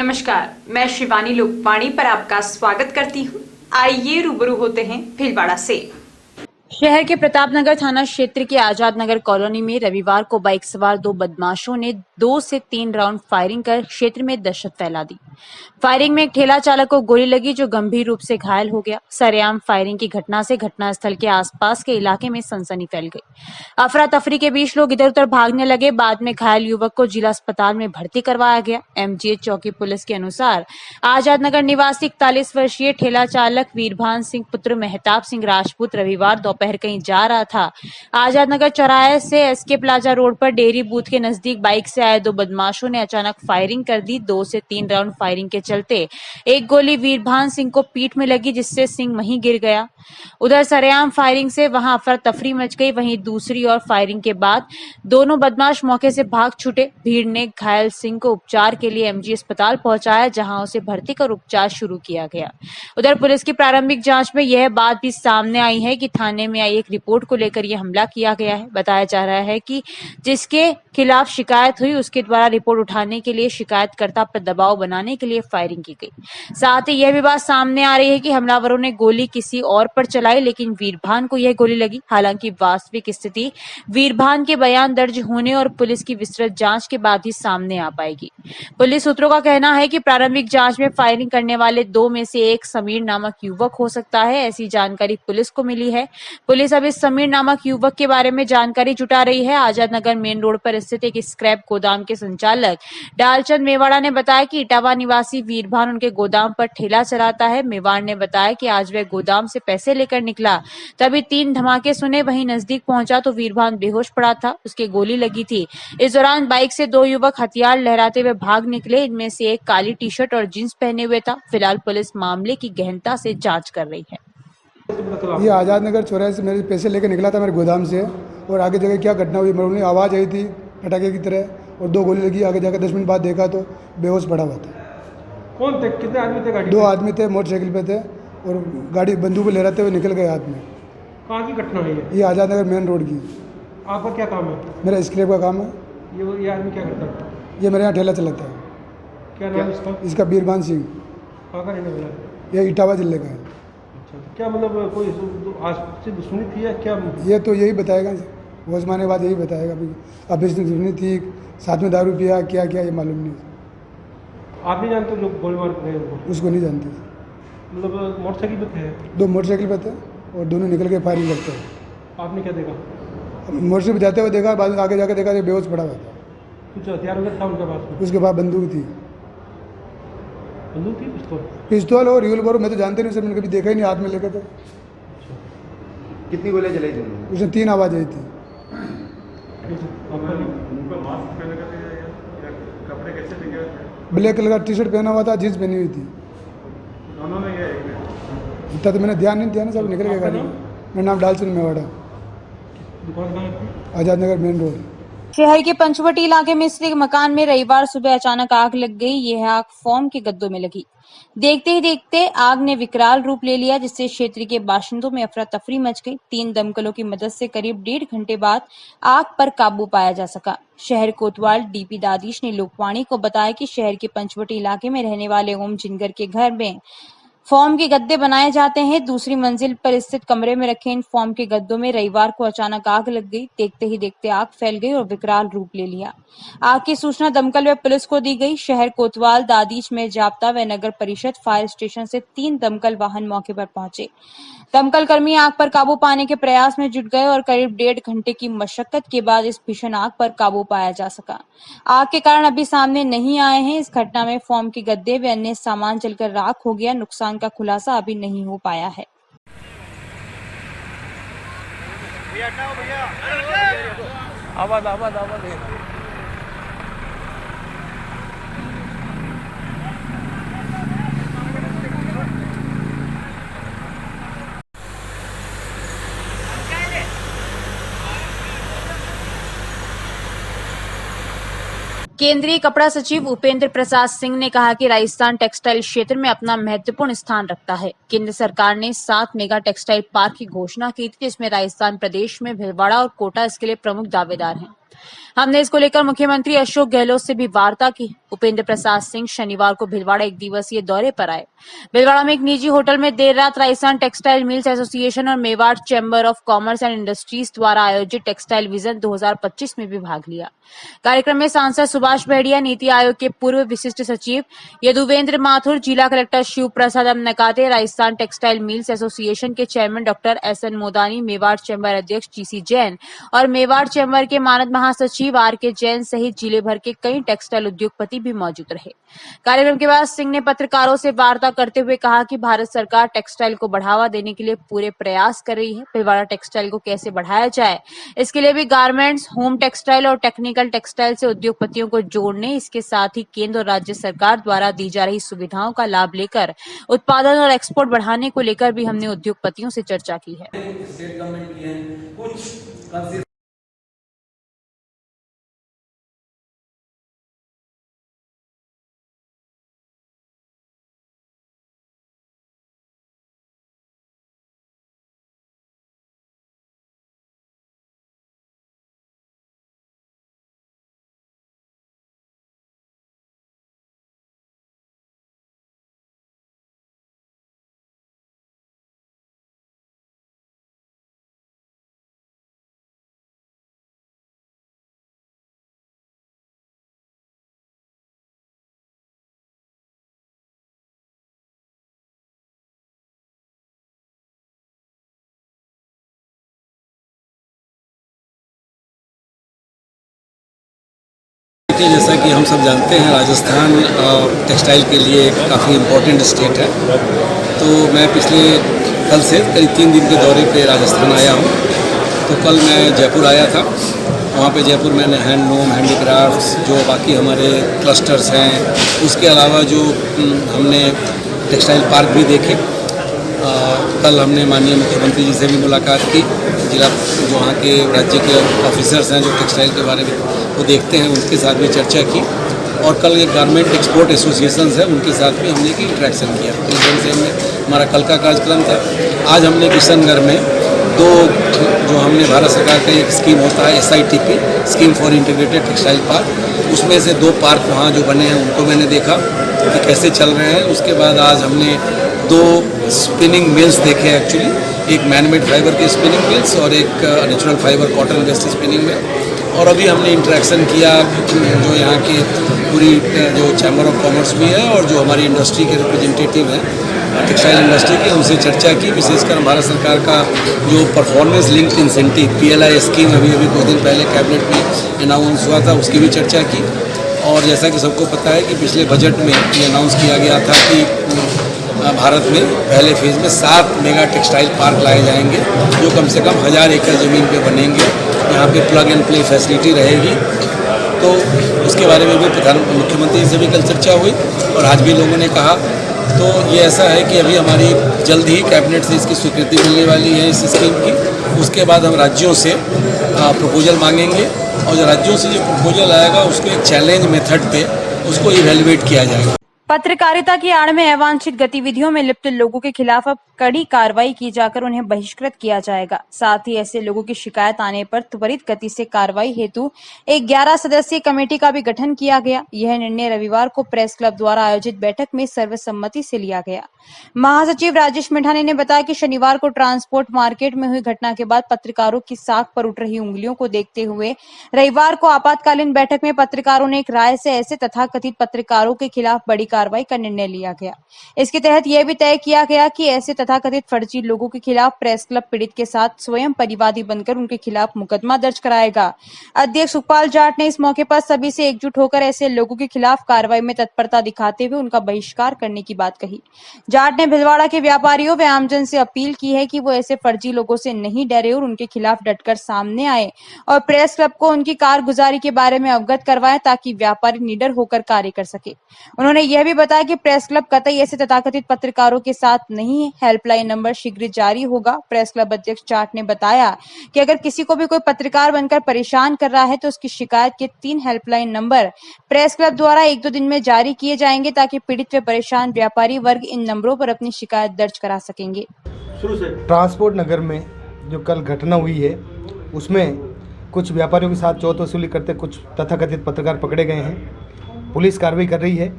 नमस्कार, मैं शिवानी लोकवाणी पर आपका स्वागत करती हूँ। आइए रूबरू होते हैं भीलवाड़ा से। शहर के प्रतापनगर थाना क्षेत्र के आजाद नगर कॉलोनी में रविवार को बाइक सवार दो बदमाशों ने 2 से 3 राउंड फायरिंग कर क्षेत्र में दहशत फैला दी। फायरिंग में एक ठेला चालक को गोली लगी जो गंभीर रूप से घायल हो गया। सरेआम फायरिंग की घटना से घटनास्थल के आसपास के इलाके में सनसनी फैल गई। अफरा तफरी के बीच लोग इधर उधर भागने लगे। बाद में घायल युवक को जिला अस्पताल में भर्ती करवाया गया। एमजीएच चौकी पुलिस के अनुसार आजाद नगर निवासी 41 वर्षीय ठेला चालक वीरभान सिंह पुत्र मेहताब सिंह राजपूत रविवार दोपहर कहीं जा रहा था। आजाद नगर चौराहे से एसके प्लाजा रोड पर डेयरी बूथ के नजदीक बाइक से आए दो बदमाशों ने अचानक फायरिंग कर दी। 2 से 3 राउंड फायरिंग के चलते एक गोली वीरभान सिंह को पीठ में लगी जिससे सिंह वहीं गिर गया। उधर सरेआम फायरिंग से वहां अफरा तफरी मच गई। वहीं दूसरी ओर फायरिंग के बाद दोनों बदमाश मौके से भाग छूटे। भीड़ ने घायल सिंह को उपचार के लिए एमजी अस्पताल पहुंचाया जहां उसे भर्ती कर उपचार शुरू किया गया। उधर पुलिस की प्रारंभिक जांच में यह बात भी सामने आई है कि थाने में आई एक रिपोर्ट को लेकर यह हमला किया गया है। बताया जा रहा है कि जिसके खिलाफ शिकायत हुई उसके द्वारा रिपोर्ट उठाने के लिए शिकायतकर्ता पर दबाव बनाने के लिए फायरिंग की गई। साथ ही यह भी बात सामने आ रही है कि हमलावरों ने गोली किसी और पर चलाई लेकिन वीरभान को यह गोली लगी। हालांकि वास्तविक स्थिति वीरभान के बयान दर्ज होने और पुलिस की विस्तृत जांच के बाद ही सामने आ पाएगी। पुलिस सूत्रों का कहना है कि प्रारंभिक जांच में फायरिंग करने वाले 2 में से एक समीर नामक युवक हो सकता है। ऐसी जानकारी पुलिस को मिली है। पुलिस अब इस समीर नामक युवक के बारे में जानकारी जुटा रही है। आजाद नगर मेन रोड पर स्थित एक स्क्रैप गोदाम के संचालक डालचंद मेवाड़ा ने बताया कि इटावा निवासी वीरभान उनके गोदाम पर ठेला चलाता है। मेवाड़ ने बताया कि आज वह गोदाम से पैसे लेकर निकला, तभी 3 धमाके सुने। वहीं नजदीक पहुंचा तो वीरभान बेहोश पड़ा था, उसके गोली लगी थी। इस दौरान बाइक से 2 युवक हथियार लहराते हुए भाग निकले। इनमें से एक काली टी शर्ट और जींस पहने हुए था। फिलहाल पुलिस मामले की गहनता से जांच कर रही है। ये आज़ाद नगर चौराहे से मेरे पैसे लेकर निकला था मेरे गोदाम से, और आगे जगह क्या घटना हुई मालूम नहीं। आवाज़ आई थी पटाखे की तरह और 2 गोली लगी। आगे जाकर 10 मिनट बाद देखा तो बेहोश पड़ा हुआ था। कौन थे, कितने आदमी थे गाड़ी? 2 आदमी थे, मोटरसाइकिल पे थे और गाड़ी बंदूक लहराते हुए निकल गए हाथ में। कहाँ की घटना हुई है? ये आज़ाद नगर मेन रोड की। आपका क्या काम है? मेरा स्क्रैप का काम है। ये आदमी क्या करता है? ये मेरे यहाँ ठेला चलाता है। क्या नाम इसका? इसका वीरभान सिंह। कहाँ का रहने वाला है? ये इटावा जिले का है। अच्छा, तो क्या मतलब कोई आज से दुश्मनी थी या क्या? ये तो यही बताएगा, होश मारने के बाद यही बताएगा। अब इसने दुश्मनी थी, साथ में दारू पिया, क्या किया ये मालूम नहीं। आप नहीं जानते जो गोली मार रहे हैं? उसको नहीं जानते। मतलब मोटरसाइकिल पे थे? 2 मोटरसाइकिल पे थे और दोनों निकल के फायरिंग करते हैं। आपने क्या देखा? मोटरसाइकिल जाते हुए देखा, बाद में आगे जाकर देखा तो बेहोश पड़ा हुआ था। कुछ हथियार वगैरह था उनके पास में? उसके बाद बंदूक थी। बंदूक थी? पिस्तौल और रिवॉल्वर मैं तो जानते नहीं सर, मैंने कभी देखा ही नहीं हाथ में लेकर। तो कितनी गोलियां चलाई थी उन्होंने? उसने 3 आवाज़ आई थी। ब्लैक कलर का टी शर्ट पहना हुआ था, जीन्स पहनी हुई थी। इतना तो मैंने ध्यान नहीं दिया ना, सब निकल गया गाड़ी। मेरा नाम डालचंद मेवाड़ा, आज़ाद नगर मेन रोड। शहर के पंचवटी इलाके में स्थित एक मकान में रविवार सुबह अचानक आग लग गई। यह आग फोम के गद्दों में लगी। देखते ही देखते आग ने विकराल रूप ले लिया जिससे क्षेत्र के बाशिंदों में अफरा तफरी मच गई। 3 दमकलों की मदद से करीब 1.5 घंटे बाद आग पर काबू पाया जा सका। शहर कोतवाल डीपी दादीश ने लोकवाणी को बताया कि शहर के पंचवटी इलाके में रहने वाले ओम जिनगर के घर में फोम के गद्दे बनाए जाते हैं। दूसरी मंजिल पर स्थित कमरे में रखे इन फोम के गद्दों में रविवार को अचानक आग लग गई। देखते ही देखते आग फैल गई और विकराल रूप ले लिया। आग की सूचना दमकल व पुलिस को दी गई। शहर कोतवाल दादीच में जाप्ता व नगर परिषद फायर स्टेशन से 3 दमकल वाहन मौके पर पहुंचे। दमकल कर्मी आग पर काबू पाने के प्रयास में जुट गए और करीब 1.5 घंटे की मशक्कत के बाद इस भीषण आग पर काबू पाया जा सका। आग के कारण अभी सामने नहीं आए हैं। इस घटना में फोम के गद्दे व अन्य सामान जलकर राख हो गया। नुकसान का खुलासा अभी नहीं हो पाया है। आवाज केंद्रीय कपड़ा सचिव उपेंद्र प्रसाद सिंह ने कहा कि राजस्थान टेक्सटाइल क्षेत्र में अपना महत्वपूर्ण स्थान रखता है। केंद्र सरकार ने 7 मेगा टेक्सटाइल पार्क की घोषणा की थी जिसमें राजस्थान प्रदेश में भीलवाड़ा और कोटा इसके लिए प्रमुख दावेदार हैं। हमने इसको लेकर मुख्यमंत्री अशोक गहलोत से भी वार्ता की। उपेंद्र प्रसाद सिंह शनिवार को भीलवाड़ा एक दिवसीय दौरे पर आए। भीलवाड़ा में एक निजी होटल में देर रात राजस्थान टेक्सटाइल मिल्स एसोसिएशन और Mewar chamber of commerce and industries द्वारा आयोजित टेक्सटाइल विजन 2025 में भी भाग लिया। कार्यक्रम में सांसद सुभाष बहेड़िया, नीति आयोग के पूर्व विशिष्ट सचिव यदुवेंद्र माथुर, जिला collector Shiv Prasad Nakate, Rajasthan textile mills association के chairman doctor SN Modani, Mewar chamber अध्यक्ष जीसी जैन और मेवाड़ चैम्बर के मानद महासचिव आरके जैन सहित जिले भर के कई टेक्सटाइल उद्योगपति भी मौजूद रहे। कार्यक्रम के बाद सिंह ने पत्रकारों से वार्ता करते हुए कहा कि भारत सरकार टेक्सटाइल को बढ़ावा देने के लिए पूरे प्रयास कर रही है। भीलवाड़ा टेक्सटाइल को कैसे बढ़ाया जाए, इसके लिए भी गारमेंट्स, होम टेक्सटाइल और टेक्निकल टेक्सटाइल से उद्योगपतियों को जोड़ने, इसके साथ ही केंद्र और राज्य सरकार द्वारा दी जा रही सुविधाओं का लाभ लेकर उत्पादन और एक्सपोर्ट बढ़ाने को लेकर भी हमने उद्योगपतियों से चर्चा की है। स्टेट गवर्नमेंट की है कुछ जैसा कि हम सब जानते हैं, राजस्थान टेक्सटाइल के लिए काफ़ी इम्पोर्टेंट स्टेट है। तो मैं पिछले कल से करीब 3 दिन के दौरे पे राजस्थान आया हूँ। तो कल मैं जयपुर आया था। वहाँ पे जयपुर मैंने हैंडलूम, हैंडीक्राफ्ट्स, जो बाकी हमारे क्लस्टर्स हैं, उसके अलावा जो हमने टेक्सटाइल पार्क भी देखे। कल हमने माननीय मुख्यमंत्री जी से भी मुलाकात की। जिला जो वहाँ के राज्य के ऑफिसर्स हैं जो टेक्सटाइल के बारे में वो देखते हैं, उनके साथ भी चर्चा की। और कल एक गारमेंट एक्सपोर्ट एसोसिएशन है, उनके साथ भी हमने की इंटरेक्शन किया। इस ढंग से हमने हमारा कल का कार्यक्रम था। आज हमने किशनगढ़ में दो जो हमने भारत सरकार का एक स्कीम होता है SITP, scheme for integrated textile park, उसमें से 2 पार्क वहाँ जो बने हैं उनको मैंने देखा कि कैसे चल रहे हैं। उसके बाद आज हमने 2 स्पिनिंग मिल्स देखे एक्चुअली, एक मैनमेड फाइबर के स्पिनिंग मिल्स और एक natural fibre cotton based spinning mill. और अभी हमने इंटरेक्शन किया जो यहाँ के पूरी जो चैम्बर ऑफ कॉमर्स भी है और जो हमारी इंडस्ट्री के रिप्रेजेंटेटिव हैं टेक्सटाइल इंडस्ट्री के, उनसे चर्चा की। विशेषकर भारत सरकार का जो performance linked incentive PLI scheme अभी कुछ दिन पहले कैबिनेट में अनाउंस हुआ था, उसकी भी चर्चा की। और जैसा कि सबको पता है कि पिछले बजट में ये अनाउंस किया गया था कि भारत में पहले फेज़ में 7 मेगा टेक्सटाइल पार्क लाए जाएंगे, जो कम से कम 1000 एकड़ ज़मीन पे बनेंगे। यहाँ पे प्लग एंड प्ले फैसिलिटी रहेगी। तो उसके बारे में भी मुख्यमंत्री से भी कल चर्चा हुई और आज भी लोगों ने कहा। तो ये ऐसा है कि अभी हमारी जल्द ही कैबिनेट से इसकी स्वीकृति मिलने वाली है इस स्कीम की। उसके बाद हम राज्यों से प्रपोजल मांगेंगे और जो राज्यों से जो प्रपोजल आएगा उसको एक चैलेंज मेथड पे उसको इवेल्युएट किया जाएगा। पत्रकारिता की आड़ में अवांछित गतिविधियों में लिप्त लोगों के खिलाफ अब कड़ी कार्रवाई की जाकर उन्हें बहिष्कृत किया जाएगा। साथ ही ऐसे लोगों की शिकायत आने पर त्वरित गति से कार्रवाई हेतु एक 11 सदस्यीय कमेटी का भी गठन किया गया। यह निर्णय रविवार को प्रेस क्लब द्वारा आयोजित बैठक में सर्वसम्मति से लिया गया। महासचिव राजेश मिठाने ने बताया कि शनिवार को ट्रांसपोर्ट मार्केट में हुई घटना के बाद पत्रकारों की साख पर उठ रही उंगलियों को देखते हुए रविवार को आपातकालीन बैठक में पत्रकारों ने एक राय से ऐसे तथाकथित पत्रकारों के खिलाफ बड़ी कार्रवाई का निर्णय लिया गया। इसके तहत यह भी तय किया गया कि ऐसे तथाकथित फर्जी लोगों के खिलाफ प्रेस क्लब पीड़ित के साथ स्वयं परिवादी बनकर उनके खिलाफ मुकदमा दर्ज कराएगा। अध्यक्ष सुखपाल जाट ने इस मौके पर सभी से एकजुट होकर ऐसे लोगों के खिलाफ कार्रवाई में तत्परता दिखाते हुए उनका बहिष्कार करने की बात कही। जाट ने भिलवाड़ा के व्यापारियों व आमजन से अपील की है कि वो ऐसे फर्जी लोगों से नहीं डरे और उनके खिलाफ डटकर सामने आए और प्रेस क्लब को उनकी कारगुजारी के बारे में अवगत करवाएं ताकि व्यापारी निडर होकर कार्य कर सके। उन्होंने यह भी बताया कि प्रेस क्लब कतई ऐसे तथाकथित पत्रकारों के साथ नहीं है। हेल्पलाइन नंबर शीघ्र जारी होगा। प्रेस क्लब अध्यक्ष जाट ने बताया कि अगर किसी को भी कोई पत्रकार बनकर परेशान कर रहा है तो उसकी शिकायत के 3 हेल्पलाइन नंबर प्रेस क्लब द्वारा 1-2 दिन में जारी किए जाएंगे ताकि पीड़ित व परेशान व्यापारी वर्ग इन नंबरों पर अपनी शिकायत दर्ज करा सकेंगे। ट्रांसपोर्ट नगर में जो कल घटना हुई है उसमें कुछ व्यापारियों के साथ चौथ वसूली करते कुछ तथाकथित पत्रकार पकड़े गए हैं। पुलिस कार्रवाई कर रही है।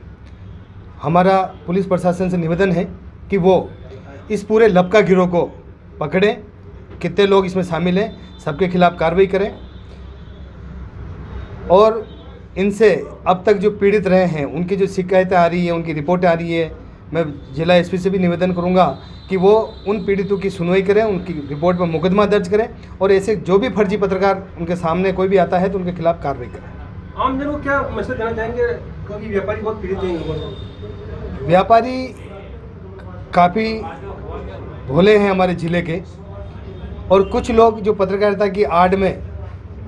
हमारा पुलिस प्रशासन से निवेदन है कि वो इस पूरे लपका गिरोह को पकड़ें, कितने लोग इसमें शामिल हैं, सबके खिलाफ कार्रवाई करें और इनसे अब तक जो पीड़ित रहे हैं उनकी जो शिकायतें आ रही है, उनकी रिपोर्टें आ रही है, मैं जिला एसपी से भी निवेदन करूंगा कि वो उन पीड़ितों की सुनवाई करें, उनकी रिपोर्ट पर मुकदमा दर्ज करें और ऐसे जो भी फर्जी पत्रकार उनके सामने कोई भी आता है तो उनके खिलाफ कार्रवाई करें। आम जन को क्या मैसेज देना चाहेंगे, क्योंकि व्यापारी बहुत पीड़ित हैं इन लोगों से? व्यापारी काफ़ी भोले हैं हमारे ज़िले के, और कुछ लोग जो पत्रकारिता की आड़ में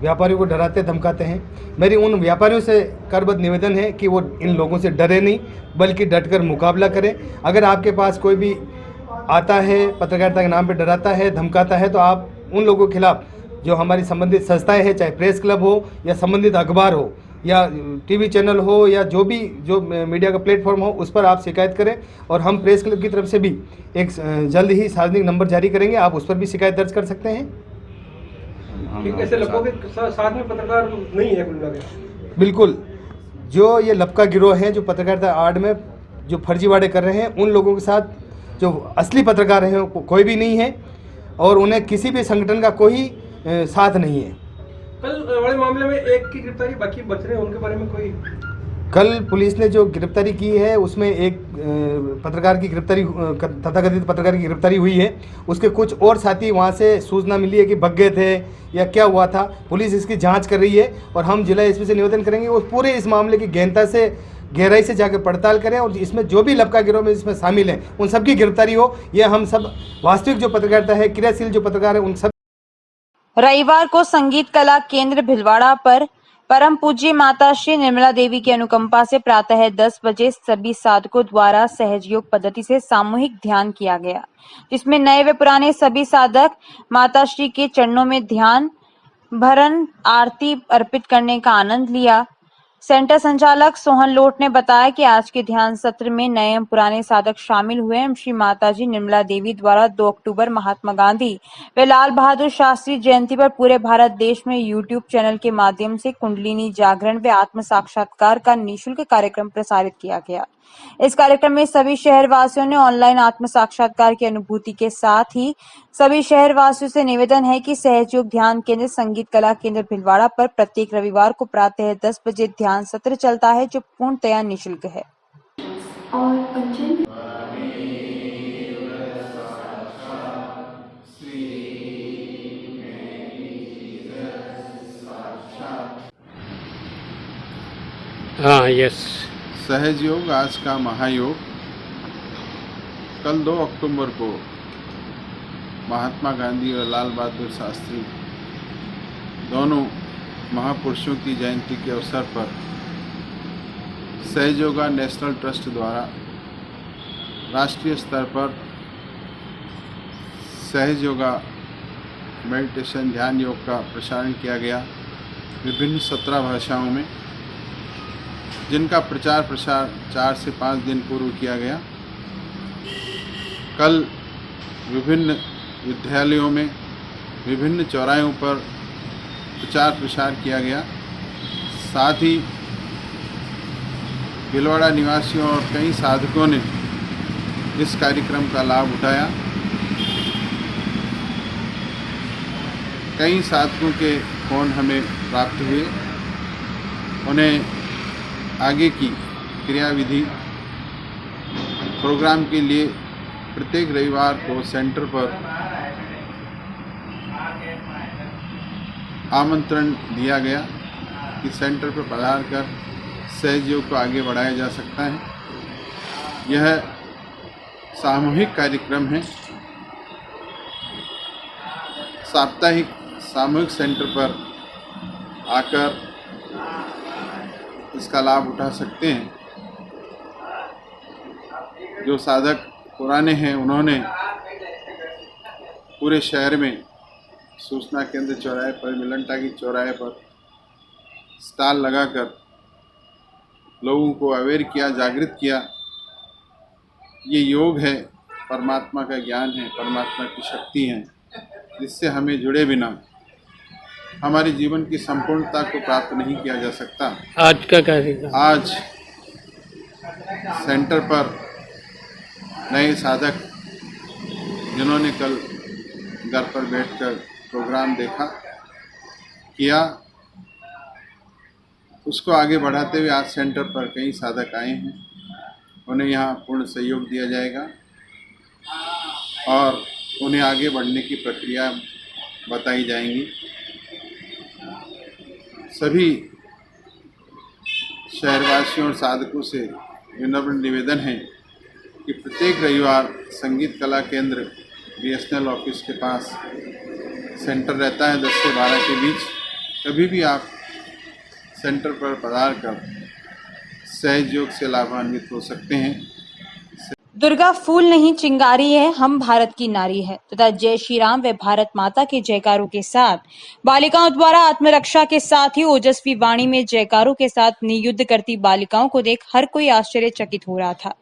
व्यापारियों को डराते धमकाते हैं। मेरी उन व्यापारियों से करबद्ध निवेदन है कि वो इन लोगों से डरे नहीं, बल्कि डटकर मुकाबला करें। अगर आपके पास कोई भी आता है, पत्रकारिता के नाम पे डराता है, धमकाता है, तो आप उन लोगों के खिलाफ जो हमारी संबंधित संस्थाएं हैं, चाहे प्रेस क्लब हो या संबंधित अखबार हो या टीवी चैनल हो या जो मीडिया का प्लेटफॉर्म हो, उस पर आप शिकायत करें और हम प्रेस क्लब की तरफ से भी एक जल्द ही सार्वजनिक नंबर जारी करेंगे, आप उस पर भी शिकायत दर्ज कर सकते हैं। ठीक, ऐसे लोगों के साथ में पत्रकार नहीं है कुल मिला के? बिल्कुल, जो ये लपका गिरोह है, जो पत्रकारिता आड़ में जो फर्जीवाड़े कर रहे हैं, उन लोगों के साथ जो असली पत्रकार हैं कोई भी नहीं है और उन्हें किसी भी संगठन का कोई साथ नहीं है। कल वाले मामले में एक की गिरफ्तारी बाकी बच रहे हैं, उनके बारे में कोई? कल पुलिस ने जो गिरफ्तारी की है उसमें एक पत्रकार की गिरफ्तारी, तथाकथित पत्रकार की गिरफ्तारी हुई है। उसके कुछ और साथी वहां से सूचना मिली है कि भग गए थे या क्या हुआ था। पुलिस इसकी जांच कर रही है और हम जिला एसपी से निवेदन करेंगे वो पूरे इस मामले की गहराई से जाकर पड़ताल करें और इसमें जो भी लपका गिरोह में इसमें शामिल हैं उन सबकी गिरफ्तारी हो। यह हम सब वास्तविक जो पत्रकारिता है, क्रियाशील जो पत्रकार है, उन सब। रविवार को संगीत कला केंद्र भिलवाड़ा पर परम पूज्य माता श्री निर्मला देवी की अनुकंपा से प्रातः 10 बजे सभी साधकों द्वारा सहज पद्धति से सामूहिक ध्यान किया गया, जिसमें नए व पुराने सभी साधक माता श्री के चरणों में ध्यान भरण आरती अर्पित करने का आनंद लिया। सेंटर संचालक सोहन लोट ने बताया कि आज के ध्यान सत्र में नए एवं पुराने साधक शामिल हुए। श्री माताजी निर्मला देवी द्वारा 2 अक्टूबर महात्मा गांधी व लाल बहादुर शास्त्री जयंती पर पूरे भारत देश में यूट्यूब चैनल के माध्यम से कुंडलिनी जागरण व आत्म साक्षात्कार का निःशुल्क कार्यक्रम प्रसारित किया गया। इस कार्यक्रम में सभी शहरवासियों ने ऑनलाइन आत्म साक्षात्कार की अनुभूति के साथ ही सभी शहरवासियों से निवेदन है कि सहयोग ध्यान केंद्र संगीत कला केंद्र भिलवाड़ा पर प्रत्येक रविवार को प्रातः 10 बजे ध्यान सत्र चलता है, जो पूर्णतया निःशुल्क है। और पंचन हाँ, यस। सहज योग आज का महायोग कल 2 अक्टूबर को महात्मा गांधी और लाल बहादुर शास्त्री दोनों महापुरुषों की जयंती के अवसर पर सहज योगा नेशनल ट्रस्ट द्वारा राष्ट्रीय स्तर पर सहज योगा मेडिटेशन ध्यान योग का प्रसारण किया गया विभिन्न 17 भाषाओं में, जिनका प्रचार प्रसार 4 से 5 दिन पूर्व किया गया। कल विभिन्न विद्यालयों में विभिन्न चौराहों पर प्रचार प्रसार किया गया। साथ ही भिलवाड़ा निवासियों और कई साधकों ने इस कार्यक्रम का लाभ उठाया। कई साधकों के फ़ोन हमें प्राप्त हुए, उन्हें आगे की क्रियाविधि प्रोग्राम के लिए प्रत्येक रविवार को सेंटर पर आमंत्रण दिया गया कि सेंटर पर पधार कर सहयोग को आगे बढ़ाया जा सकता है। यह सामूहिक कार्यक्रम है। साप्ताहिक सामूहिक सेंटर पर आकर इसका लाभ उठा सकते हैं। जो साधक पुराने हैं उन्होंने पूरे शहर में सूचना केंद्र चौराहे पर, मिलन टाकी चौराहे पर स्टॉल लगाकर लोगों को अवेयर किया, जागृत किया। ये योग है, परमात्मा का ज्ञान है, परमात्मा की शक्ति है, जिससे हमें जुड़े बिना हमारे जीवन की संपूर्णता को प्राप्त नहीं किया जा सकता। आज का क्या रहेगा? आज सेंटर पर नए साधक जिन्होंने कल घर पर बैठकर प्रोग्राम देखा किया, उसको आगे बढ़ाते हुए आज सेंटर पर कई साधक आए हैं। उन्हें यहाँ पूर्ण सहयोग दिया जाएगा और उन्हें आगे बढ़ने की प्रक्रिया बताई जाएंगी। सभी शहरवासियों और साधकों से विनम्र निवेदन है कि प्रत्येक रविवार संगीत कला केंद्र बीएसएनएल ऑफिस के पास सेंटर रहता है 10 से 12 के बीच। कभी भी आप सेंटर पर पधार कर सहयोग से लाभान्वित हो सकते हैं। दुर्गा फूल नहीं चिंगारी है, हम भारत की नारी है तथा जय श्री राम व भारत माता के जयकारों के साथ बालिकाओं द्वारा आत्मरक्षा के साथ ही ओजस्वी वाणी में जयकारों के साथ नियुद्ध करती बालिकाओं को देख हर कोई आश्चर्यचकित हो रहा था।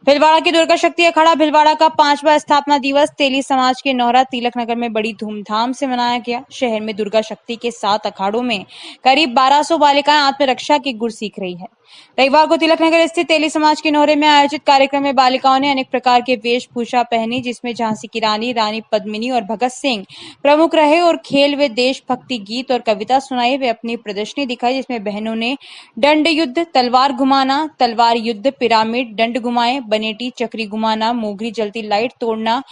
भीलवाड़ा की दुर्गा शक्ति अखाड़ा भीलवाड़ा का 5वां स्थापना दिवस तेली समाज के नौहरा तिलक नगर में बड़ी धूमधाम से मनाया गया। शहर में दुर्गा शक्ति के 7 अखाड़ों में करीब 1200 बालिकाएं आत्मरक्षा के गुर सीख रही है। रविवार को तिलक नगर स्थित तेली समाज के नौहरे में आयोजित कार्यक्रम में बालिकाओं ने अनेक प्रकार के वेशभूषा पहनी, जिसमें झांसी की रानी, रानी पद्मिनी और भगत सिंह प्रमुख रहे और खेल व देशभक्ति गीत और कविता सुनाई वे अपनी प्रदर्शनी दिखाई, जिसमें बहनों ने दंड युद्ध, तलवार घुमाना, तलवार युद्ध, पिरामिड, दंड घुमाए, बनेटी, चक्री घुमाना, मोगरी जलती लाइट तोड़ना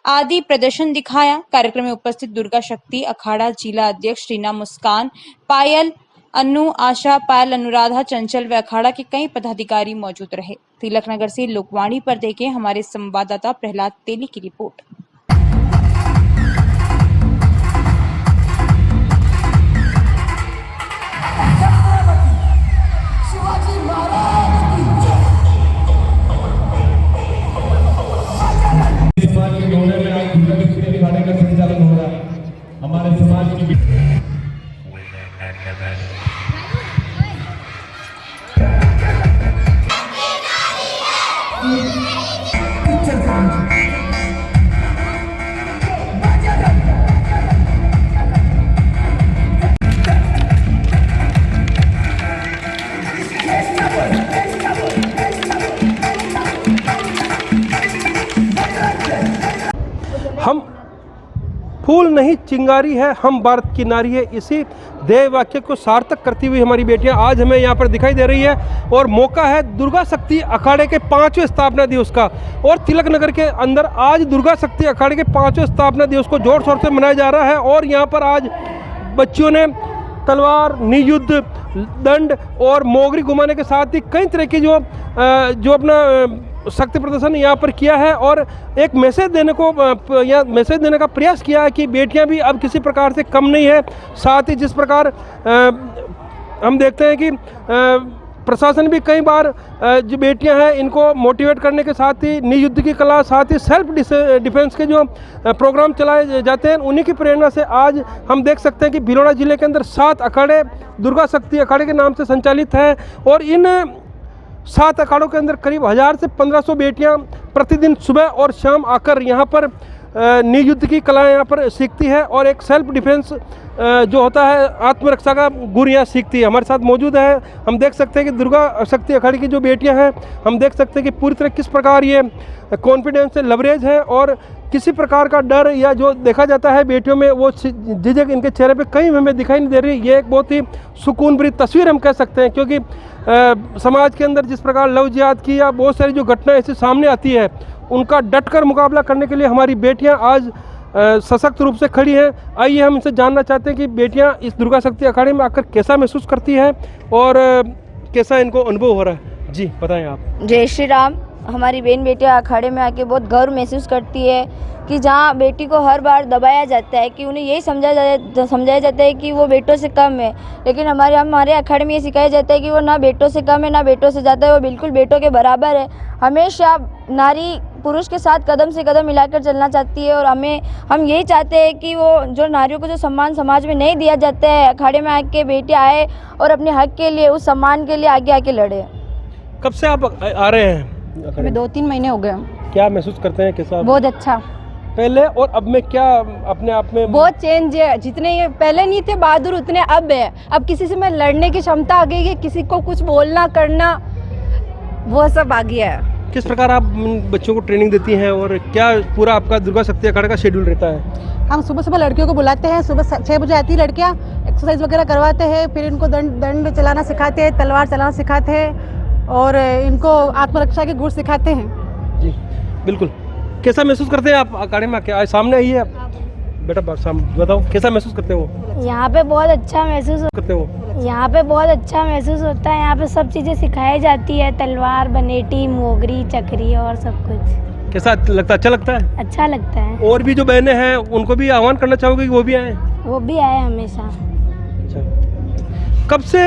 आदि प्रदर्शन दिखाया। कार्यक्रम में उपस्थित दुर्गा शक्ति अखाड़ा जिला अध्यक्ष रीना मुस्कान, पायल, अन्नू, आशा, पायल, अनुराधा, चंचल व अखाड़ा के कई पदाधिकारी मौजूद रहे। तिलक नगर से लोकवाणी पर देखें हमारे संवाददाता प्रहलाद तेली की रिपोर्ट। समाज के नौरे में आज दुर्गा शक्ति अखाड़े का संचालन हो रहा है। हमारे समाज की हम फूल नहीं चिंगारी है, हम भारत की नारी है, इसी ध्येय वाक्य को सार्थक करती हुई हमारी बेटियां आज हमें यहाँ पर दिखाई दे रही है। और मौका है दुर्गा शक्ति अखाड़े के 5वें स्थापना दिवस का, और तिलक नगर के अंदर आज दुर्गा शक्ति अखाड़े के 5वें स्थापना दिवस को जोर शोर से मनाया जा रहा है। और यहाँ पर आज बच्चियों ने तलवार, नियुद्ध, दंड और मोगरी घुमाने के साथ ही कई तरह की जो अपना शक्ति प्रदर्शन यहाँ पर किया है और एक मैसेज देने का प्रयास किया है कि बेटियाँ भी अब किसी प्रकार से कम नहीं है। साथ ही जिस प्रकार हम देखते हैं कि प्रशासन भी कई बार जो बेटियां हैं इनको मोटिवेट करने के साथ ही नियुद्ध की कला, साथ ही सेल्फ डिफेंस के जो प्रोग्राम चलाए जाते हैं, उन्हीं की प्रेरणा से आज हम देख सकते हैं कि भीलवाड़ा जिले के अंदर 7 अखाड़े दुर्गा शक्ति अखाड़े के नाम से संचालित हैं। और इन 7 अखाड़ों के अंदर करीब 1000 से 1500 बेटियां प्रतिदिन सुबह और शाम आकर यहाँ पर नियुद्ध की कला यहाँ पर सीखती है और एक सेल्फ डिफेंस जो होता है, आत्मरक्षा का गुर यहाँ सीखती है। हमारे साथ मौजूद है, हम देख सकते हैं कि दुर्गा शक्ति अखाड़े की जो बेटियां हैं, हम देख सकते हैं कि पूरी तरह किस प्रकार ये कॉन्फिडेंस से लवरेज है और किसी प्रकार का डर या जो देखा जाता है बेटियों में वो झिझक इनके चेहरे पे कहीं हमें दिखाई नहीं दे रही। ये एक बहुत ही सुकून भरी तस्वीर हम कह सकते हैं, क्योंकि समाज के अंदर जिस प्रकार लव जिहाद की या बहुत सारी जो घटनाएं ऐसी सामने आती है, उनका डटकर मुकाबला करने के लिए हमारी बेटियां आज सशक्त रूप से खड़ी हैं। आइए हम इनसे जानना चाहते हैं कि बेटियां इस दुर्गा शक्ति अखाड़े में आकर कैसा महसूस करती हैं और कैसा इनको अनुभव हो रहा है। जी बताएं आप। जय श्री राम। हमारी बहन बेटियां अखाड़े में आके बहुत गर्व महसूस करती है कि जहाँ बेटी को हर बार दबाया जाता है, कि उन्हें यही समझाया जाता है कि वो बेटों से कम है, लेकिन हमारे अखाड़े में ये सिखाया जाता है कि वो ना बेटों से कम है ना बेटों से ज़्यादा है, वो बिल्कुल बेटों के बराबर है। हमेशा नारी पुरुष के साथ कदम से कदम मिलाकर चलना चाहती है और हम यही चाहते हैं कि वो जो नारियों को जो सम्मान समाज में नहीं दिया जाता है, अखाड़े में आके बेटियाँ आए और अपने हक के लिए, उस सम्मान के लिए आगे आके लड़े। कब से आप आ रहे हैं? हमें 2-3 महीने हो गए। क्या महसूस करते हैं, कैसा? बहुत अच्छा। पहले और अब में क्या अपने आप में बहुत चेंज है। जितने ये पहले नहीं थे बहादुर उतने अब है। अब किसी से मैं लड़ने की क्षमता आ गई है, किसी को कुछ बोलना करना वो सब आ गया है। किस प्रकार आप बच्चों को ट्रेनिंग देती हैं और क्या पूरा आपका दुर्गा शक्ति अखाड़ा का शेड्यूल रहता है? हम सुबह सुबह लड़कियों को बुलाते हैं, सुबह 6 बजे आती है लड़कियां, एक्सरसाइज वगैरह करवाते हैं, फिर इनको दंड चलाना सिखाते हैं, तलवार चलाना सिखाते हैं और इनको आत्मरक्षा के गुण सिखाते हैं। जी बिल्कुल। कैसा महसूस करते हैं आप अखाड़े में आके? सामने आइए आप बेटा, बताओ कैसा महसूस करते हो? यहाँ पे बहुत अच्छा महसूस करते हो? यहाँ पे बहुत अच्छा महसूस होता है। यहाँ पे सब चीज़ें सिखाई जाती है, तलवार, बनेटी, मोगरी, चक्री और सब कुछ। कैसा लगता? अच्छा लगता है? अच्छा लगता है। और भी जो बहनें हैं उनको भी आह्वान करना चाहोगे कि वो भी आए? वो भी आए हमेशा। अच्छा, कब से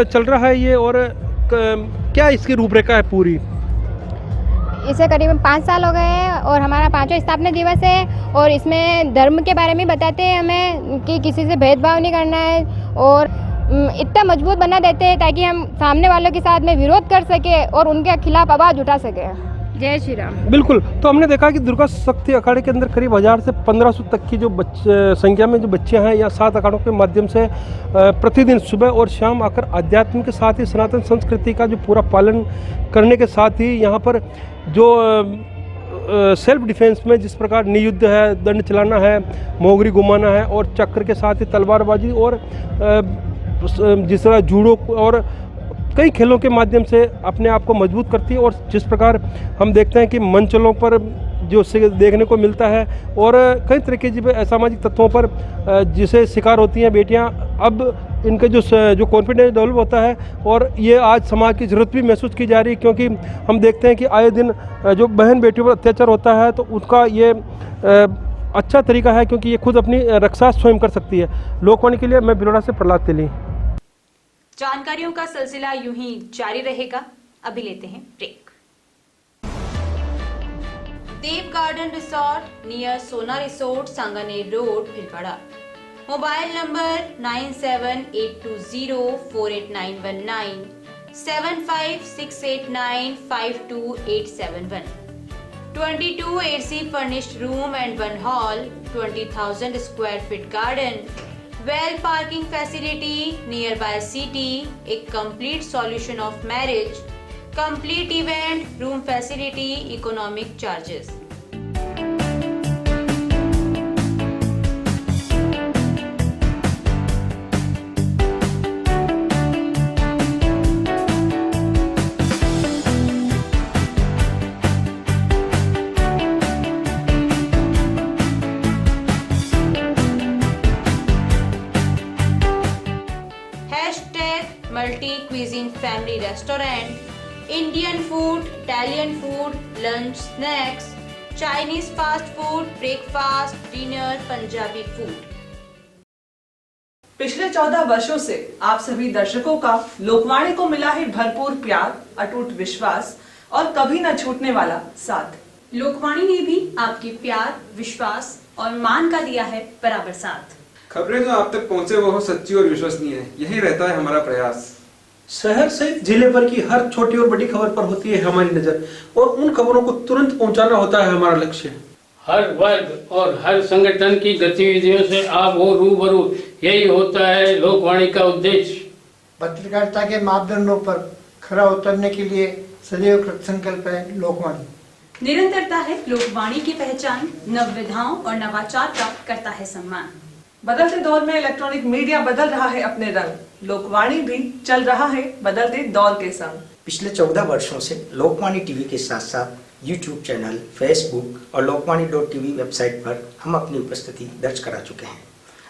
चल रहा है ये और क्या इसकी रूपरेखा है पूरी? इसे करीबन 5 साल हो गए हैं और हमारा 5वां स्थापना दिवस है और इसमें धर्म के बारे में बताते हैं हमें कि किसी से भेदभाव नहीं करना है और इतना मजबूत बना देते हैं ताकि हम सामने वालों के साथ में विरोध कर सके और उनके खिलाफ आवाज़ उठा सके। जय श्री राम। बिल्कुल। तो हमने देखा कि दुर्गा शक्ति अखाड़े के अंदर करीब 1000 से 1500 तक की जो संख्या में जो बच्चे हैं या 7 अखाड़ों के माध्यम से प्रतिदिन सुबह और शाम आकर अध्यात्म के साथ ही सनातन संस्कृति का जो पूरा पालन करने के साथ ही यहाँ पर जो सेल्फ डिफेंस में जिस प्रकार नियुद्ध है, दंड चलाना है, मोगरी घुमाना है और चक्र के साथ ही तलवारबाजी और जिस तरह जूडो और कई खेलों के माध्यम से अपने आप को मजबूत करती है और जिस प्रकार हम देखते हैं कि मंचलों पर जो देखने को मिलता है और कई तरह के जो असामाजिक तत्वों पर जिसे शिकार होती हैं बेटियां, अब इनके जो कॉन्फिडेंस डेवलप होता है और ये आज समाज की ज़रूरत भी महसूस की जा रही है क्योंकि हम देखते हैं कि आए दिन जो बहन बेटियों पर अत्याचार होता है तो उसका ये अच्छा तरीका है क्योंकि ये खुद अपनी रक्षा स्वयं कर सकती है। लोकवाणी के लिए मैं भिलवाड़ा से प्रहलाद तेली। जानकारियों का सिलसिला यूं ही जारी रहेगा। अभी लेते हैं ब्रेक। देव गार्डन रिसोर्ट नियर सोना resort, Sanganer road, Bhilwara. Mobile number 9782048919 7568952871। 22 AC furnished room and 1 hall, 20,000 square feet garden, well parking facility nearby city, a complete solution of marriage, complete event room facility, economic charges. Multi cuisine family restaurant, Indian food, Italian food, lunch, snacks, Chinese fast food, breakfast, dinner, Punjabi food. पिछले 14 वर्षों से आप सभी दर्शकों का लोकवाणी को मिला है भरपूर प्यार, अटूट विश्वास और कभी न छूटने वाला साथ। लोकवाणी ने भी आपके प्यार, विश्वास और मान का दिया है बराबर साथ। खबरें जो आप तक पहुंचे वो हो सच्ची और विश्वसनीय है, यही रहता है हमारा प्रयास। शहर सहित जिले भर की हर छोटी और बड़ी खबर पर होती है हमारी नजर और उन खबरों को तुरंत पहुंचाना होता है हमारा लक्ष्य। हर वर्ग और हर संगठन की गतिविधियों से आप हो रूबरू, यही होता है लोकवाणी का उद्देश्य। पत्रकारिता के मापदंडों पर खरा उतरने के लिए सदैव कृतसंकल्प है लोकवाणी। निरंतरता है लोकवाणी की पहचान, नवविधाओं और नवाचार का करता है सम्मान। बदलते दौर में इलेक्ट्रॉनिक मीडिया बदल रहा है अपने रंग, लोकवाणी भी चल रहा है बदलते दौर के संग। पिछले 14 वर्षों से लोकवाणी टीवी के साथ साथ यूट्यूब चैनल, फेसबुक और लोकवाणी.tv वेबसाइट पर हम अपनी उपस्थिति दर्ज करा चुके हैं।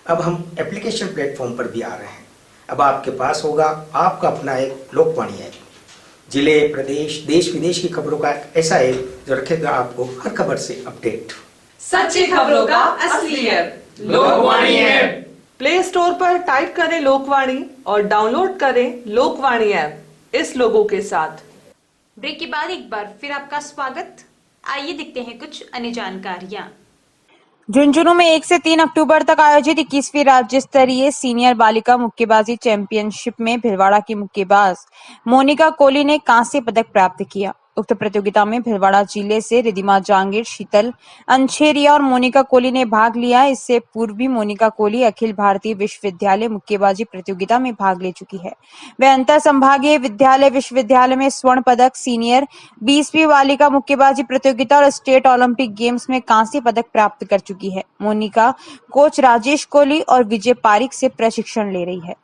अब हम एप्लीकेशन प्लेटफॉर्म पर भी आ रहे हैं। अब आपके पास होगा आपका अपना एक लोकवाणी ऐप, जिले, प्रदेश, देश विदेश की खबरों का ऐसा ऐप जो रखेगा आपको हर खबर से अपडेट। सच्ची खबरों का असली app Lokvani app. Play store पर टाइप करें लोकवाणी और डाउनलोड करें लोकवाणी ऐप इस लोगों के साथ। ब्रेक के बाद एक बार फिर आपका स्वागत। आइए देखते हैं कुछ अन्य जानकारियां। झुंझुनू में 1 से 3 अक्टूबर तक आयोजित 21वीं राज्य स्तरीय सीनियर बालिका मुक्केबाजी चैंपियनशिप में भिलवाड़ा की मुक्केबाज मोनिका कोहली ने कांस्य पदक प्राप्त किया। उक्त प्रतियोगिता में भीलवाड़ा जिले से रिधिमा जांगीर, शीतल अंछेरिया और मोनिका कोहली ने भाग लिया। इससे पूर्व भी मोनिका कोहली अखिल भारतीय विश्वविद्यालय मुक्केबाजी प्रतियोगिता में भाग ले चुकी है। वह अंतर संभागीय विद्यालय विश्वविद्यालय में स्वर्ण पदक, सीनियर 20वीं बालिका मुक्केबाजी प्रतियोगिता और स्टेट ओलंपिक गेम्स में कांस्य पदक प्राप्त कर चुकी है। मोनिका कोच राजेश कोहली और विजय पारिक से प्रशिक्षण ले रही है।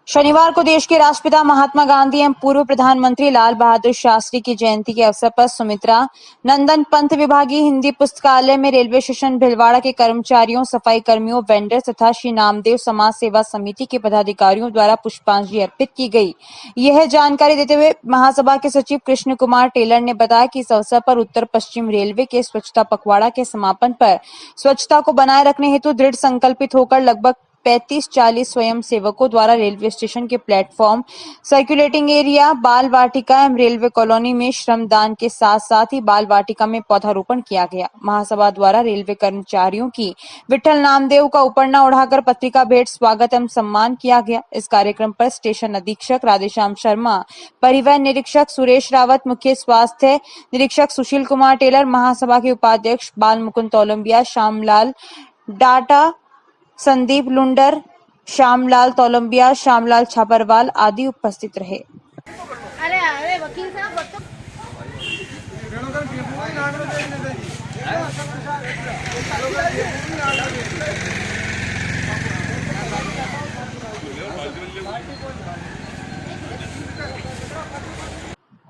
शनिवार को देश के राष्ट्रपिता महात्मा गांधी एवं पूर्व प्रधानमंत्री लाल बहादुर शास्त्री की जयंती के अवसर पर सुमित्रा नंदन पंत विभागीय हिंदी पुस्तकालय में रेलवे स्टेशन भीलवाड़ा के कर्मचारियों, सफाई कर्मियों, वेंडर तथा श्री नामदेव समाज सेवा समिति के पदाधिकारियों द्वारा पुष्पांजलि अर्पित की गई। यह जानकारी देते हुए महासभा के सचिव कृष्ण कुमार टेलर ने बताया कि इस अवसर पर उत्तर पश्चिम रेलवे के स्वच्छता पखवाड़ा के समापन पर स्वच्छता को बनाए रखने हेतु दृढ़ संकल्पित होकर लगभग 35-40 स्वयं सेवकों द्वारा रेलवे स्टेशन के प्लेटफॉर्म, सर्कुलेटिंग एरिया, बाल वाटिका एवं रेलवे कॉलोनी में श्रमदान के साथ साथ ही बाल वाटिका में पौधारोपण किया गया। महासभा द्वारा रेलवे कर्मचारियों की विठल नामदेव का उपरना उड़ाकर पत्रिका भेंट स्वागत एवं सम्मान किया गया। इस कार्यक्रम पर स्टेशन अधीक्षक राधेश्याम शर्मा, परिवहन निरीक्षक सुरेश रावत, मुख्य स्वास्थ्य निरीक्षक सुशील कुमार टेलर, महासभा के उपाध्यक्ष बाल मुकुंद तोलंबिया, श्यामलाल डाटा, संदीप लुंडर, श्यामलाल तोलंबिया, श्यामलाल छापरवाल आदि उपस्थित रहे। अरे वकील साहब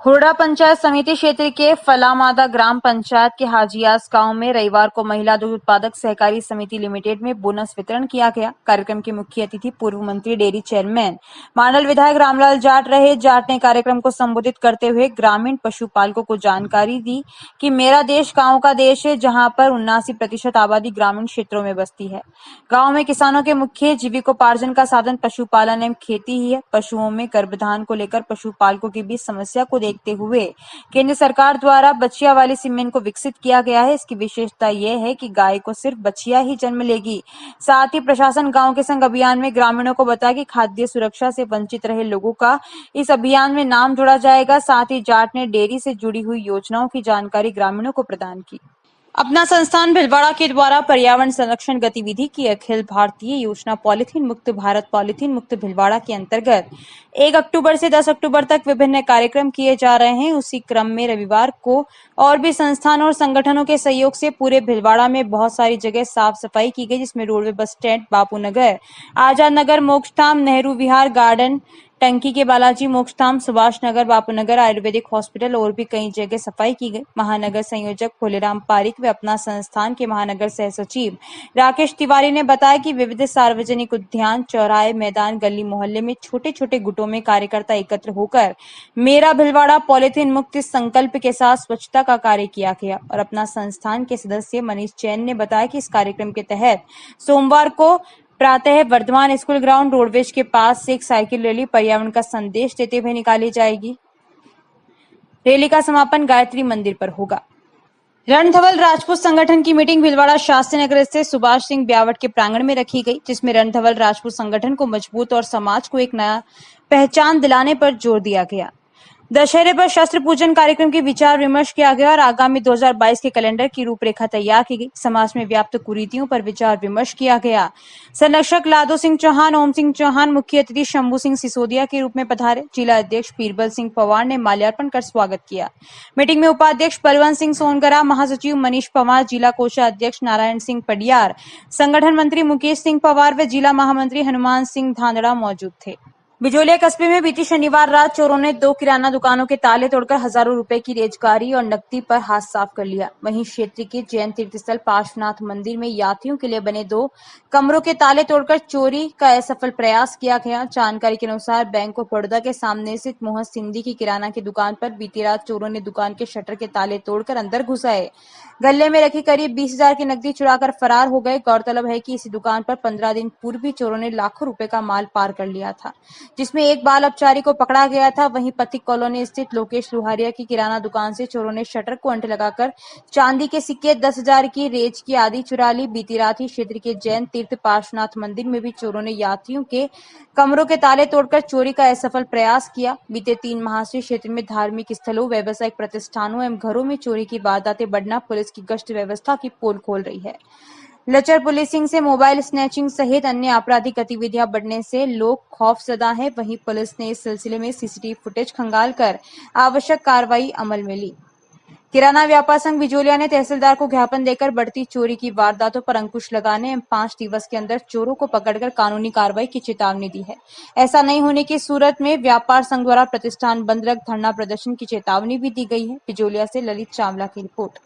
हुरडा पंचायत समिति क्षेत्र के फलामादा ग्राम पंचायत के हाजियास गांव में रविवार को महिला दूध उत्पादक सहकारी समिति लिमिटेड में बोनस वितरण किया गया। कार्यक्रम के मुख्य अतिथि पूर्व मंत्री डेयरी चेयरमैन मांडल विधायक रामलाल जाट रहे। जाट ने कार्यक्रम को संबोधित करते हुए ग्रामीण पशुपालकों को जानकारी दी कि मेरा देश गाँव का देश है, जहाँ पर 79% आबादी ग्रामीण क्षेत्रों में बसती है। गाँव में किसानों के मुख्य जीविकोपार्जन का साधन पशुपालन एवं खेती ही है। पशुओं में गर्भधान को लेकर पशुपालकों के बीच समस्या को देखते हुए केंद्र सरकार द्वारा बछिया वाली सीमेंट को विकसित किया गया है। इसकी विशेषता यह है कि गाय को सिर्फ बछिया ही जन्म लेगी। साथ ही प्रशासन गांव के संग अभियान में ग्रामीणों को बताया कि खाद्य सुरक्षा से वंचित रहे लोगों का इस अभियान में नाम जोड़ा जाएगा। साथ ही जाट ने डेयरी से जुड़ी हुई योजनाओं की जानकारी ग्रामीणों को प्रदान की। अपना संस्थान भीलवाड़ा के द्वारा पर्यावरण संरक्षण गतिविधि की अखिल भारतीय योजना पॉलीथीन मुक्त भारत पॉलीथीन मुक्त भीलवाड़ा के अंतर्गत 1 अक्टूबर से 10 अक्टूबर तक विभिन्न कार्यक्रम किए जा रहे हैं। उसी क्रम में रविवार को और भी संस्थानों और संगठनों के सहयोग से पूरे भीलवाड़ा में बहुत सारी जगह साफ सफाई की गई, जिसमें roadway bus stand, Bapu Nagar, Azad Nagar, मोक्षधाम, नेहरू विहार, गार्डन, टंकी के बालाजी, मोक्षधाम, सुभाष नगर, बापू नगर, आयुर्वेदिक हॉस्पिटल और भी कई जगह सफाई की गई। महानगर संयोजक भोलेराम पारिक व अपना संस्थान के महानगर सह सचिव राकेश तिवारी ने बताया कि विविध सार्वजनिक उद्यान, चौराहे, मैदान, गली मोहल्ले में छोटे छोटे गुटों में कार्यकर्ता एकत्र होकर मेरा भीलवाड़ा पॉलीथीन मुक्त संकल्प के साथ स्वच्छता का कार्य किया गया। और अपना संस्थान के सदस्य मनीष जैन ने बताया कि इस कार्यक्रम के तहत सोमवार को प्रातः वर्धमान स्कूल ग्राउंड रोडवेज के पास से एक साइकिल रैली पर्यावरण का संदेश देते हुए निकाली जाएगी। रैली का समापन गायत्री मंदिर पर होगा। रणधवल राजपूत संगठन की मीटिंग भीलवाड़ा शास्त्री नगर स्थित सुभाष सिंह ब्यावट के प्रांगण में रखी गई, जिसमें रणधवल राजपूत संगठन को मजबूत और समाज को एक नया पहचान दिलाने पर जोर दिया गया। दशहरे पर शस्त्र पूजन कार्यक्रम की विचार विमर्श किया गया और आगामी 2022 के कैलेंडर की रूपरेखा तैयार की गई। समाज में व्याप्त कुरीतियों पर विचार विमर्श किया गया। संरक्षक लादो सिंह चौहान, ओम सिंह चौहान मुख्य अतिथि शंभू सिंह सिसोदिया के रूप में पधारे। जिला अध्यक्ष बीरबल सिंह पवार ने माल्यार्पण कर स्वागत किया। मीटिंग में उपाध्यक्ष बलवंत सिंह सोनगरा, महासचिव मनीष पवार, जिला कोषाध्यक्ष नारायण सिंह पडियार, संगठन मंत्री मुकेश सिंह पवार व जिला महामंत्री हनुमान सिंह धांधड़ा मौजूद थे। बिजोलिया कस्बे में बीती शनिवार रात चोरों ने 2 किराना दुकानों के ताले तोड़कर हजारों रुपए की रेजगारी और नकदी पर हाथ साफ कर लिया। वहीं क्षेत्र के जैन तीर्थस्थल पार्श्वनाथ मंदिर में यात्रियों के लिए बने 2 कमरों के ताले तोड़कर चोरी का असफल प्रयास किया गया। जानकारी के अनुसार बैंक ऑफ बड़ौदा के सामने स्थित मोहन सिंधी की किराना की दुकान पर बीती रात चोरों ने दुकान के शटर के ताले तोड़कर अंदर घुस आए। गले में रखी करीब 20,000 की नकदी चुराकर फरार हो गए। गौरतलब है कि इसी दुकान पर 15 दिन पूर्व भी चोरों ने लाखों रुपए का माल पार कर लिया था। जिसमें एक बाल अपचारी को पकड़ा गया था। वहीं पथिक कॉलोनी स्थित लोकेश लुहारिया की किराना दुकान से चोरों ने शटर को अंट लगाकर चांदी के सिक्के, 10,000 की रेज की आदि चुरा ली। बीती रात ही क्षेत्र के जैन तीर्थ पार्श्वनाथ मंदिर में भी चोरों ने यात्रियों के कमरों के ताले तोड़कर चोरी का असफल प्रयास किया। बीते 3 माह से क्षेत्र में धार्मिक स्थलों, व्यावसायिक प्रतिष्ठानों एवं घरों में चोरी की वारदातें बढ़ना पुलिस की गश्त व्यवस्था की पोल खोल रही है। लचर पुलिसिंग से मोबाइल स्नैचिंग सहित अन्य आपराधिक गतिविधियां बढ़ने से लोग खौफजदा हैं। वहीं पुलिस ने इस सिलसिले में सीसीटीवी फुटेज खंगालकर आवश्यक कार्रवाई अमल में ली। किराना व्यापार संघ बिजोलिया ने तहसीलदार को ज्ञापन देकर बढ़ती चोरी की वारदातों पर अंकुश लगाने एवं 5 दिवस के अंदर चोरों को पकड़कर कानूनी कार्रवाई की चेतावनी दी है। ऐसा नहीं होने की सूरत में व्यापार संघ द्वारा प्रतिष्ठान बंद रख धरना प्रदर्शन की चेतावनी भी दी गई है। बिजोलिया से ललित चावला की रिपोर्ट।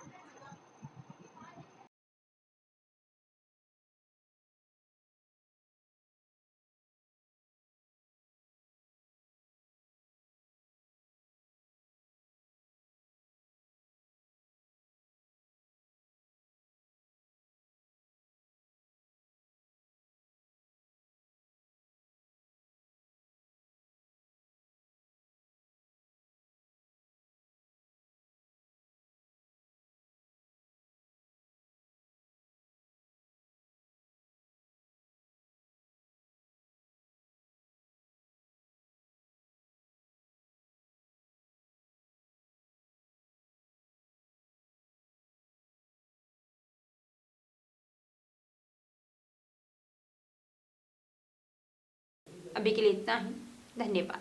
अभी के लिए इतना ही। धन्यवाद।